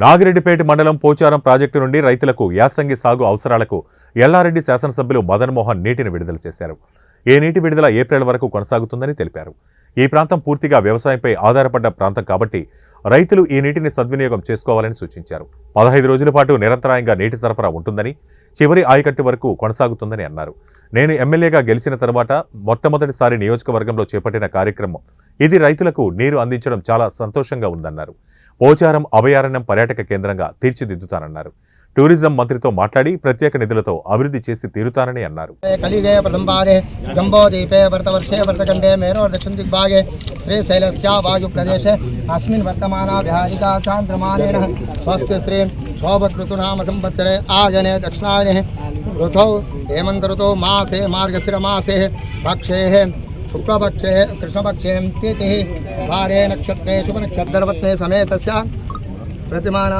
నాగిరెడ్డిపేట మండలం పోచారం ప్రాజెక్టు నుండి రైతులకు యాసంగి సాగు అవసరాలకు ఎల్లారెడ్డి శాసనసభ్యులు మదన్ మోహన్ నీటిని విడుదల చేశారు. ఈ నీటి విడుదల ఏప్రిల్ వరకు కొనసాగుతుందని తెలిపారు. ఈ ప్రాంతం పూర్తిగా వ్యవసాయంపై ఆధారపడ్డ ప్రాంతం కాబట్టి రైతులు ఈ నీటిని సద్వినియోగం చేసుకోవాలని సూచించారు. 15 రోజుల పాటు నిరంతరాయంగా నీటి సరఫరా ఉంటుందని, చివరి ఆయకట్టు వరకు కొనసాగుతుందని అన్నారు. నేను ఎమ్మెల్యేగా గెలిచిన తర్వాత మొట్టమొదటిసారి నియోజకవర్గంలో చేపట్టిన కార్యక్రమం ఇది. రైతులకు నీరు అందించడం చాలా సంతోషంగా ఉందన్నారు. పోచారం అభయారణ్యం పర్యాటక కేంద్రంగా తీర్చిదిద్దుతానన్నారు. టూరిజం మంత్రితో మాట్లాడి ప్రత్యేక నిధులతో అభివృద్ధి చేసి తీరుతానని అన్నారు. కలిగే ప్రథంపాదే జంబోదీపే భరతవర్షే భరతఖండే మేరో దక్షిణ దిగ్భాగే శ్రీశైలస్య వాయుప్రదేశే అస్మిన్ వర్తమానా విహారికా చాంద్రమానేన స్వస్తి శ్రీ శోభకృతునామ సంవత్సరే ఆజనే దక్షిణాయనే ఋతౌ हेमन्तऋतौ मासे मार्गशिरमासे पक्षे शुक्लपक्षे कृष्णपक्षे तिथिः वारे नक्षत्रे शुभनक्षत्रपत्ने समेतस्य प्रतिमाना